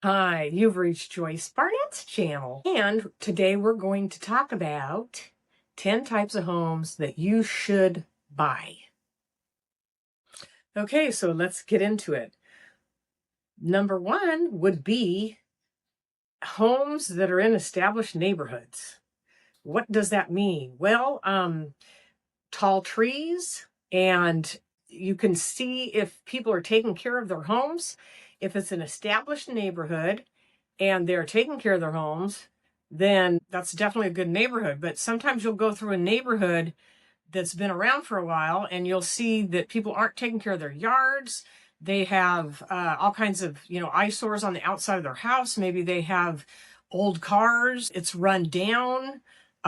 Hi, you've reached Joyce Barnett's channel, and today we're going to talk about 10 types of homes that you should buy. Okay, so let's get into it. Number one would be homes that are in established neighborhoods. What does that mean? Well, tall trees, and you can see if people are taking care of their homes. If it's an established neighborhood and they're taking care of their homes, then that's definitely a good neighborhood. But sometimes you'll go through a neighborhood that's been around for a while and you'll see that people aren't taking care of their yards. They have all kinds of, eyesores on the outside of their house. Maybe they have old cars. It's run down.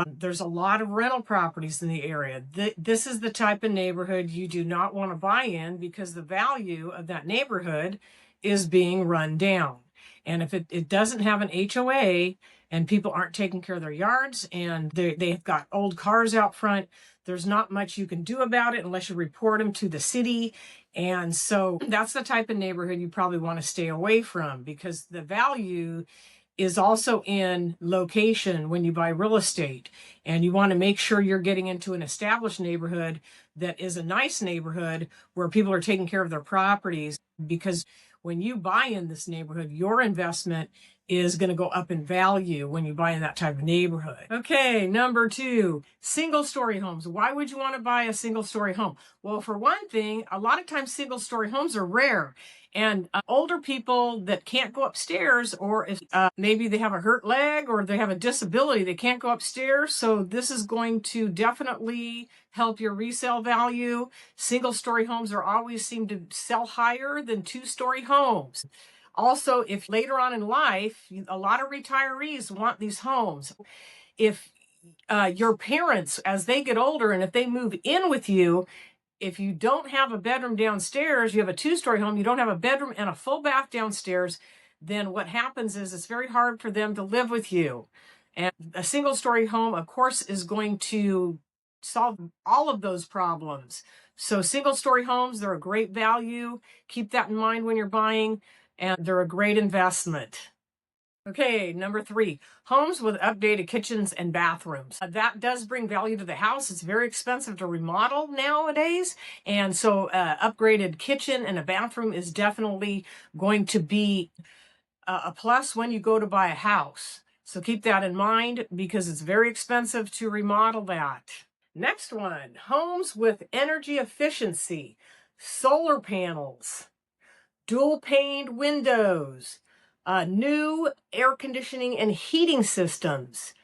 There's a lot of rental properties in the area. This is the type of neighborhood you do not want to buy in because the value of that neighborhood is being run down. And if it doesn't have an HOA and people aren't taking care of their yards and they've got old cars out front, there's not much you can do about it unless you report them to the city. And so that's the type of neighborhood you probably want to stay away from, because the value is also in location when you buy real estate. And you want to make sure you're getting into an established neighborhood that is a nice neighborhood where people are taking care of their properties, because when you buy in this neighborhood, your investment is going to go up in value when you buy in that type of neighborhood. Okay, number two, single-story homes. Why would you want to buy a single-story home? Well, for one thing, a lot of times single-story homes are rare. And older people that can't go upstairs, or if maybe they have a hurt leg or they have a disability, they can't go upstairs. So this is going to definitely help your resale value. Single-story homes always seem to sell higher than two-story homes. Also, if later on in life, a lot of retirees want these homes. If your parents, as they get older and if they move in with you, if you don't have a bedroom downstairs, you have a two-story home, you don't have a bedroom and a full bath downstairs, then what happens is it's very hard for them to live with you. And a single-story home, of course, is going to solve all of those problems. So single-story homes, they're a great value. Keep that in mind when you're buying, and they're a great investment. Okay, number three, homes with updated kitchens and bathrooms. That does bring value to the house. It's very expensive to remodel nowadays. And so upgraded kitchen and a bathroom is definitely going to be a plus when you go to buy a house. So keep that in mind because it's very expensive to remodel that. Next one, homes with energy efficiency, solar panels, dual paned windows, new air conditioning and heating systems,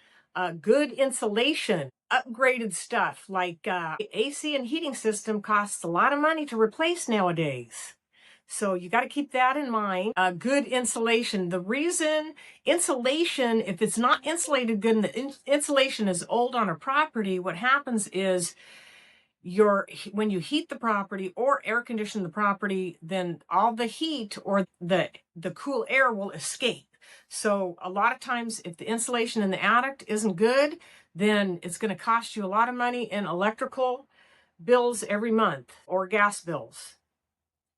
good insulation, upgraded stuff like AC and heating system costs a lot of money to replace nowadays. So you got to keep that in mind. Good insulation. The reason insulation, if it's not insulated good and the insulation is old on a property, what happens is when you heat the property or air condition the property, then all the heat or the cool air will escape. So a lot of times if the insulation in the attic isn't good, then it's going to cost you a lot of money in electrical bills every month or gas bills.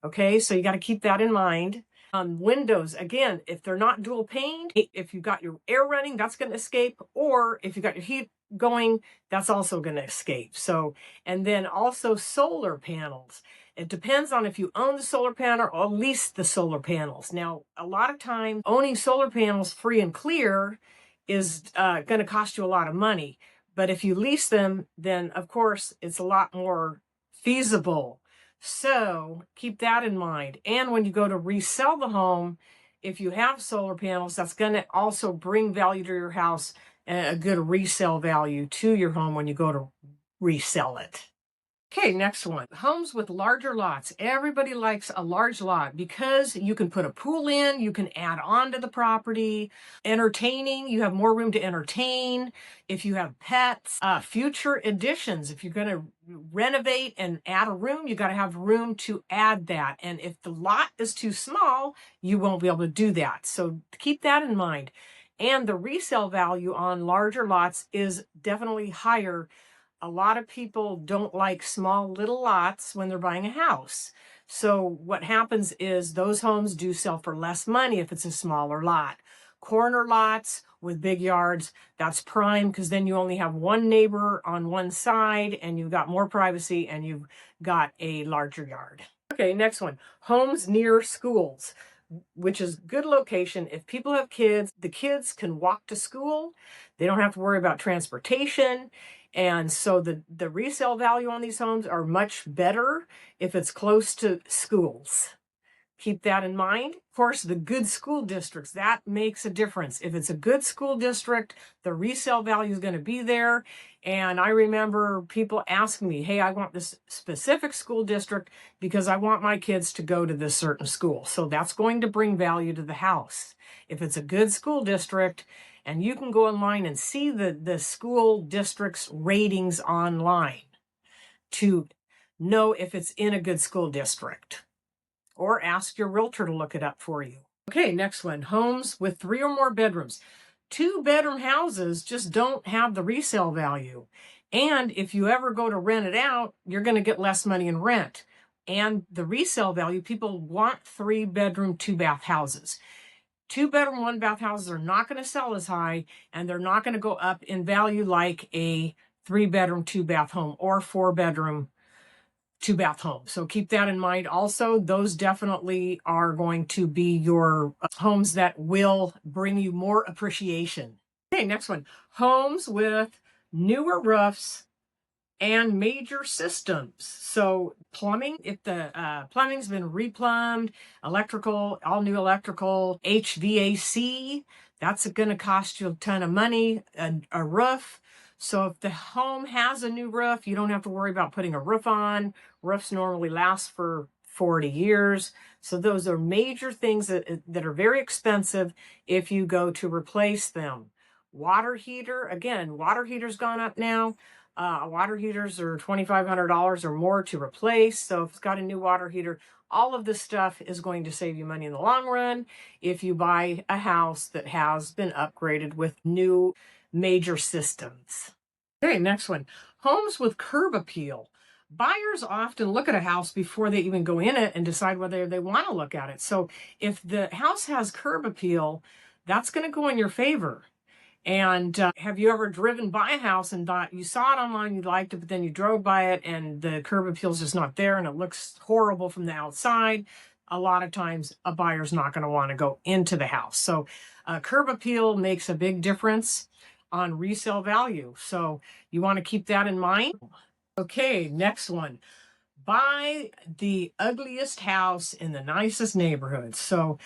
Okay, so you got to keep that in mind. Windows, again, if they're not dual paned, if you've got your air running, that's going to escape. Or if you've got your heat going, that's also going to escape. So, and then also solar panels. It depends on if you own the solar panel or lease the solar panels. Now, a lot of times owning solar panels free and clear is going to cost you a lot of money. But if you lease them, then of course it's a lot more feasible. So keep that in mind. And when you go to resell the home, if you have solar panels, that's going to also bring value to your house and a good resale value to your home when you go to resell it. Okay, next one. Homes with larger lots. Everybody likes a large lot because you can put a pool in, you can add on to the property. Entertaining, you have more room to entertain. If you have pets, future additions, if you're going to renovate and add a room, you got to have room to add that. And if the lot is too small, you won't be able to do that. So keep that in mind. And the resale value on larger lots is definitely higher. A lot of people don't like small little lots when they're buying a house. So what happens is those homes do sell for less money if it's a smaller lot. Corner lots with big yards, that's prime, because then you only have one neighbor on one side and you've got more privacy and you've got a larger yard. Okay, next one, homes near schools, which is good location. If people have kids, the kids can walk to school. They don't have to worry about transportation. And so the resale value on these homes are much better if it's close to schools. Keep that in mind. Of course, the good school districts, that makes a difference. If it's a good school district, the resale value is going to be there. And I remember people asking me, hey, I want this specific school district because I want my kids to go to this certain school. So that's going to bring value to the house. If it's a good school district, and you can go online and see the school district's ratings online to know if it's in a good school district, or ask your realtor to look it up for you. Okay, next one, homes with 3 or more bedrooms. 2-bedroom houses just don't have the resale value. And if you ever go to rent it out, you're going to get less money in rent. And the resale value, people want 3-bedroom, 2-bath houses. 2-bedroom, 1-bath houses are not going to sell as high, and they're not going to go up in value like a 3-bedroom, 2-bath home or 4-bedroom, 2-bath home. So keep that in mind. Also, those definitely are going to be your homes that will bring you more appreciation. Okay, next one, homes with newer roofs and major systems. So plumbing, if the plumbing's been replumbed, electrical, all new electrical, HVAC, that's going to cost you a ton of money, a roof. So if the home has a new roof, you don't have to worry about putting a roof on. Roofs normally last for 40 years. So those are major things that are very expensive if you go to replace them. Water heater, again, water heater's gone up now. Water heaters are $2,500 or more to replace. So if it's got a new water heater, all of this stuff is going to save you money in the long run if you buy a house that has been upgraded with new major systems. Okay, next one, homes with curb appeal. Buyers often look at a house before they even go in it and decide whether they want to look at it. So if the house has curb appeal, that's going to go in your favor. And have you ever driven by a house and thought you saw it online, you liked it, but then you drove by it and the curb appeal is just not there and it looks horrible from the outside? A lot of times a buyer's not going to want to go into the house. So curb appeal makes a big difference on resale value. So you want to keep that in mind. Okay, next one. Buy the ugliest house in the nicest neighborhood. So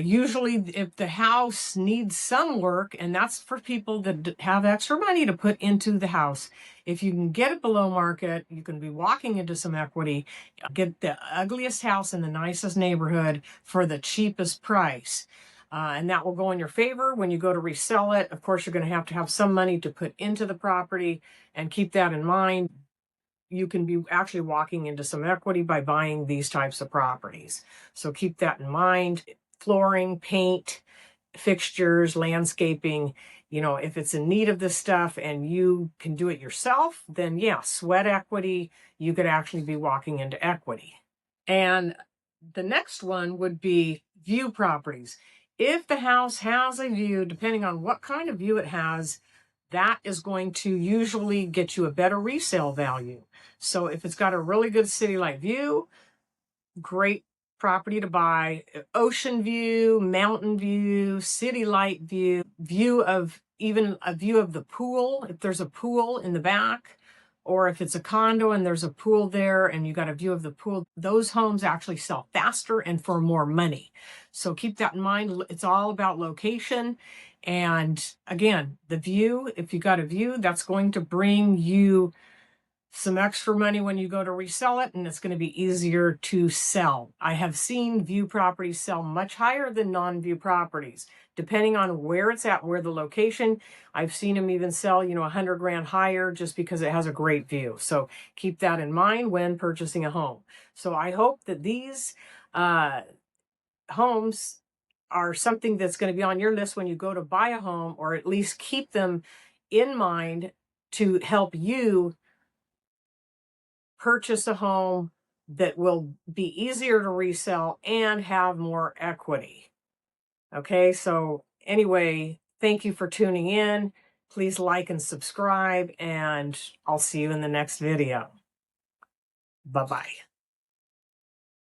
usually if the house needs some work, and that's for people that have extra money to put into the house, if you can get it below market, you can be walking into some equity, get the ugliest house in the nicest neighborhood for the cheapest price. And that will go in your favor when you go to resell it. Of course, you're going to have some money to put into the property, and keep that in mind. You can be actually walking into some equity by buying these types of properties. So keep that in mind. Flooring, paint, fixtures, landscaping, if it's in need of this stuff and you can do it yourself, then yeah, sweat equity, you could actually be walking into equity. And the next one would be view properties. If the house has a view, depending on what kind of view it has, that is going to usually get you a better resale value. So if it's got a really good city-like view, great property to buy. Ocean view, mountain view, city light view, even a view of the pool, if there's a pool in the back, or if it's a condo and there's a pool there and you got a view of the pool, those homes actually sell faster and for more money. So keep that in mind. It's all about location. And again, the view, if you got a view, that's going to bring you some extra money when you go to resell it, and it's going to be easier to sell. I have seen view properties sell much higher than non-view properties, depending on where it's at, where the location. I've seen them even sell, $100,000 higher just because it has a great view. So keep that in mind when purchasing a home. So I hope that these homes are something that's going to be on your list when you go to buy a home, or at least keep them in mind to help you purchase a home that will be easier to resell and have more equity. Okay, so anyway, thank you for tuning in. Please like and subscribe, and I'll see you in the next video. Bye-bye.